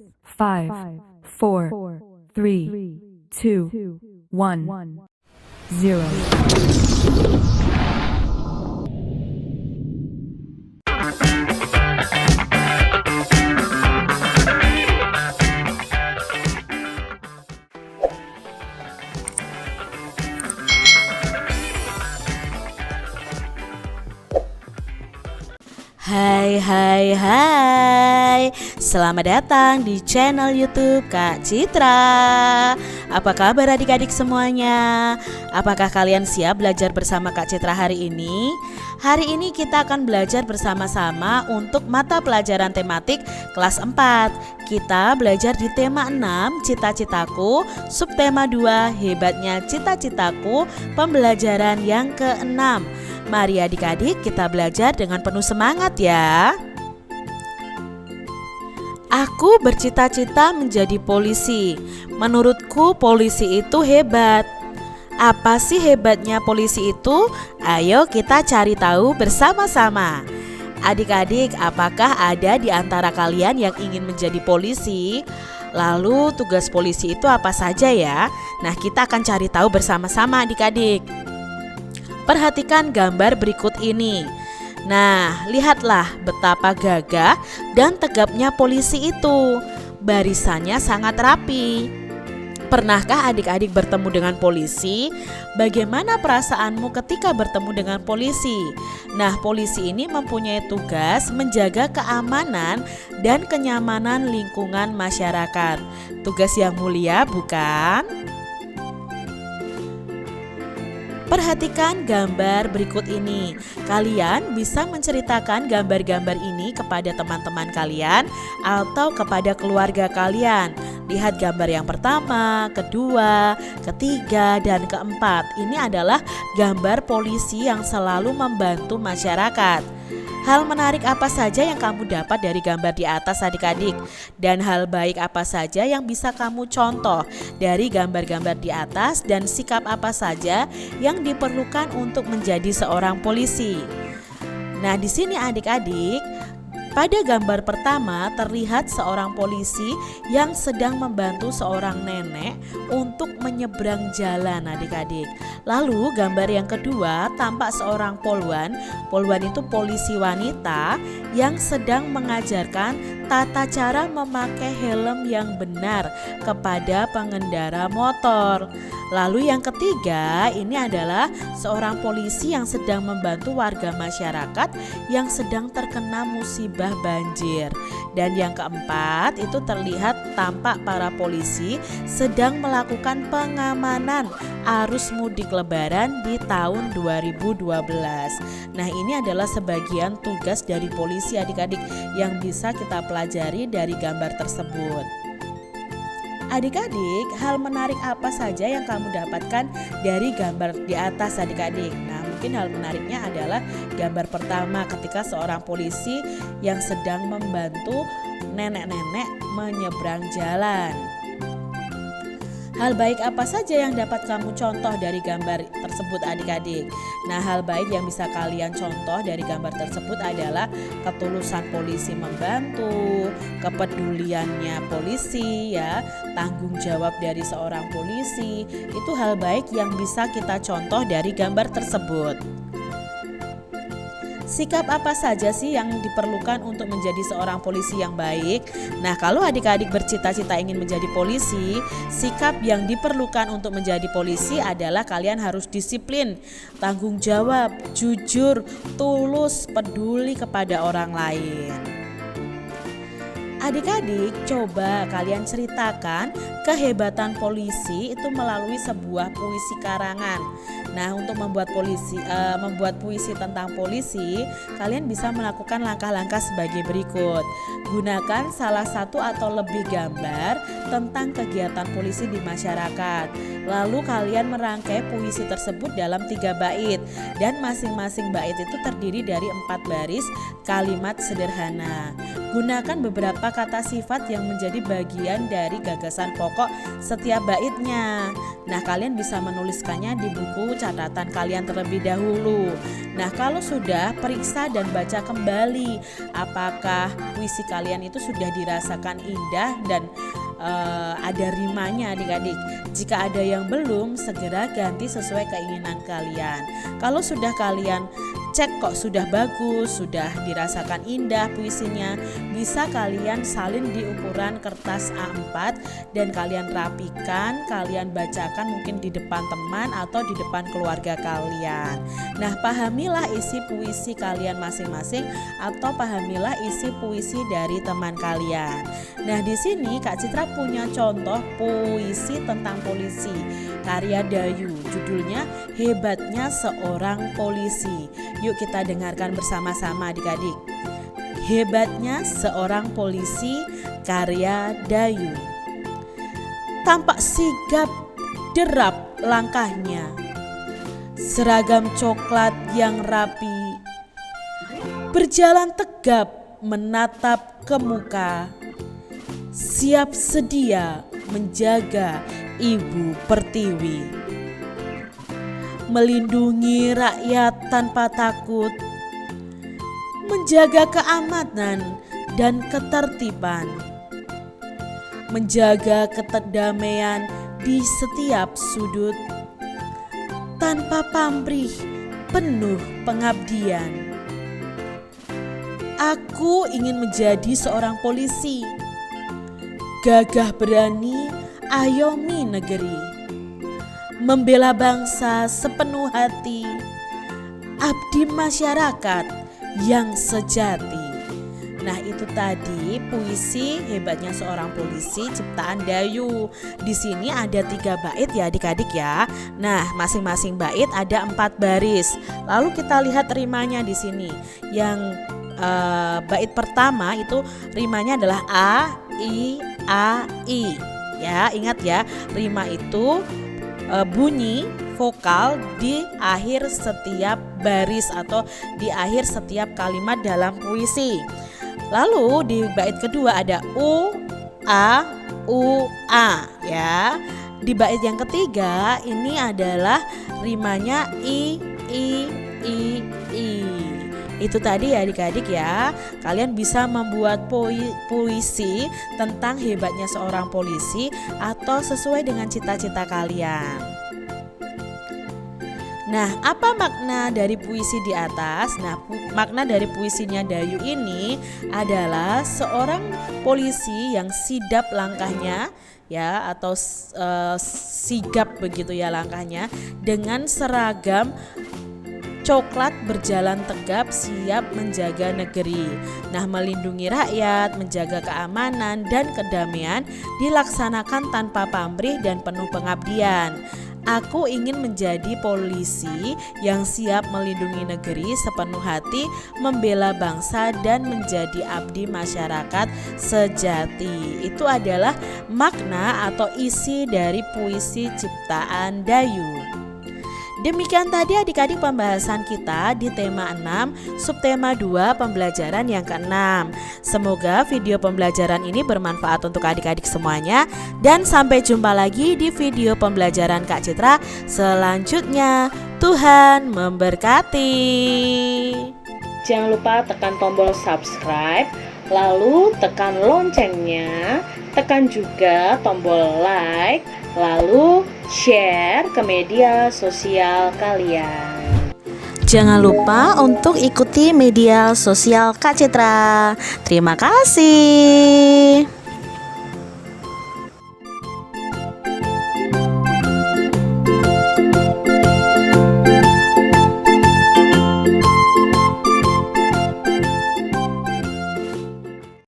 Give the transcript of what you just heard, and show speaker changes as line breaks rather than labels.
5, 4, 3, 2, 1, 0.
Hai, selamat datang di channel YouTube Kak Citra. Apa kabar adik-adik semuanya? Apakah kalian siap belajar bersama Kak Citra hari ini? Hari ini kita akan belajar bersama-sama untuk mata pelajaran tematik kelas 4. Kita belajar di tema 6, cita-citaku, subtema 2, hebatnya cita-citaku, pembelajaran yang ke-6. Mari adik-adik kita belajar dengan penuh semangat ya. Aku bercita-cita menjadi polisi. Menurutku polisi itu hebat. Apa sih hebatnya polisi itu? Ayo kita cari tahu bersama-sama. Adik-adik, apakah ada di antara kalian yang ingin menjadi polisi? Lalu tugas polisi itu apa saja ya? Nah, kita akan cari tahu bersama-sama adik-adik. Perhatikan gambar berikut ini. Nah, lihatlah betapa gagah dan tegapnya polisi itu. Barisannya sangat rapi. Pernahkah adik-adik bertemu dengan polisi? Bagaimana perasaanmu ketika bertemu dengan polisi? Nah, polisi ini mempunyai tugas menjaga keamanan dan kenyamanan lingkungan masyarakat. Tugas yang mulia, bukan? Perhatikan gambar berikut ini. Kalian bisa menceritakan gambar-gambar ini kepada teman-teman kalian atau kepada keluarga kalian. Lihat gambar yang pertama, kedua, ketiga, dan keempat. Ini adalah gambar polisi yang selalu membantu masyarakat. Hal menarik apa saja yang kamu dapat dari gambar di atas adik-adik? Dan hal baik apa saja yang bisa kamu contoh dari gambar-gambar di atas, dan sikap apa saja yang diperlukan untuk menjadi seorang polisi? Nah, di sini adik-adik, pada gambar pertama terlihat seorang polisi yang sedang membantu seorang nenek untuk menyeberang jalan adik-adik. Lalu gambar yang kedua tampak seorang polwan. Polwan itu polisi wanita yang sedang mengajarkan tata cara memakai helm yang benar kepada pengendara motor. Lalu yang ketiga ini adalah seorang polisi yang sedang membantu warga masyarakat yang sedang terkena musibah banjir. Dan yang keempat itu terlihat tampak para polisi sedang melakukan pengamanan arus mudik lebaran di tahun 2012. Nah, ini adalah sebagian tugas dari polisi adik-adik yang bisa kita pelajari dari gambar tersebut. Adik-adik, hal menarik apa saja yang kamu dapatkan dari gambar di atas adik-adik? Nah, mungkin hal menariknya adalah gambar pertama ketika seorang polisi yang sedang membantu nenek-nenek menyeberang jalan. Hal baik apa saja yang dapat kamu contoh dari gambar tersebut adik-adik? Nah, hal baik yang bisa kalian contoh dari gambar tersebut adalah ketulusan polisi membantu, kepeduliannya polisi ya, tanggung jawab dari seorang polisi. Itu hal baik yang bisa kita contoh dari gambar tersebut. Sikap apa saja sih yang diperlukan untuk menjadi seorang polisi yang baik? Nah, kalau adik-adik bercita-cita ingin menjadi polisi, sikap yang diperlukan untuk menjadi polisi adalah kalian harus disiplin, tanggung jawab, jujur, tulus, peduli kepada orang lain. Adik-adik, coba kalian ceritakan kehebatan polisi itu melalui sebuah puisi karangan. Nah, untuk membuat puisi tentang polisi, kalian bisa melakukan langkah-langkah sebagai berikut. Gunakan salah satu atau lebih gambar tentang kegiatan polisi di masyarakat. Lalu kalian merangkai puisi tersebut dalam 3 bait, dan masing-masing bait itu terdiri dari 4 baris kalimat sederhana. Gunakan beberapa kata sifat yang menjadi bagian dari gagasan pokok setiap baitnya. Nah, kalian bisa menuliskannya di buku catatan kalian terlebih dahulu. Nah, kalau sudah, periksa dan baca kembali apakah puisi kalian itu sudah dirasakan indah dan ada rimanya adik-adik. Jika ada yang belum, segera ganti sesuai keinginan kalian. Kalau sudah kalian cek kok sudah bagus, sudah dirasakan indah puisinya, bisa kalian salin di ukuran kertas A4 dan kalian rapikan, kalian bacakan mungkin di depan teman atau di depan keluarga kalian. Nah, pahamilah isi puisi kalian masing-masing atau pahamilah isi puisi dari teman kalian. Nah, di sini Kak Citra punya contoh puisi tentang polisi karya Dayu, judulnya Hebatnya Seorang Polisi. Yuk kita dengarkan bersama-sama adik-adik. Hebatnya Seorang Polisi karya Dayu. Tampak sigap derap langkahnya, seragam coklat yang rapi, berjalan tegap menatap ke muka, siap sedia menjaga Ibu Pertiwi, melindungi rakyat tanpa takut, menjaga keamanan dan ketertiban, menjaga kedamaian di setiap sudut, tanpa pamrih, penuh pengabdian. Aku ingin menjadi seorang polisi, gagah berani ayomi negeri, membela bangsa sepenuh hati, abdi masyarakat yang sejati. Nah, itu tadi puisi Hebatnya Seorang Polisi ciptaan Dayu. Di sini ada 3 bait ya adik-adik ya. Nah, masing-masing bait ada 4 baris. Lalu kita lihat rimanya di sini. Yang bait pertama itu rimanya adalah A, I, A, I. Ya, ingat ya, rima itu bunyi vokal di akhir setiap baris atau di akhir setiap kalimat dalam puisi. Lalu di bait kedua ada U, A, U, A ya. Di bait yang ketiga ini adalah rimanya I, I. Itu tadi ya adik-adik ya. Kalian bisa membuat puisi tentang hebatnya seorang polisi atau sesuai dengan cita-cita kalian. Nah, apa makna dari puisi di atas? Nah, makna dari puisinya Dayu ini adalah seorang polisi yang sidap langkahnya ya, atau sigap begitu ya langkahnya, dengan seragam coklat berjalan tegap siap menjaga negeri. Nah, melindungi rakyat, menjaga keamanan dan kedamaian dilaksanakan tanpa pamrih dan penuh pengabdian. Aku ingin menjadi polisi yang siap melindungi negeri sepenuh hati, membela bangsa dan menjadi abdi masyarakat sejati. Itu adalah makna atau isi dari puisi ciptaan Dayu. Demikian tadi adik-adik pembahasan kita di tema 6, subtema 2 pembelajaran yang ke-6. Semoga video pembelajaran ini bermanfaat untuk adik-adik semuanya. Dan sampai jumpa lagi di video pembelajaran Kak Citra selanjutnya. Tuhan memberkati. Jangan lupa tekan tombol subscribe, lalu tekan loncengnya, tekan juga tombol like, lalu share ke media sosial kalian. Jangan lupa untuk ikuti media sosial Kak Citra. Terima kasih.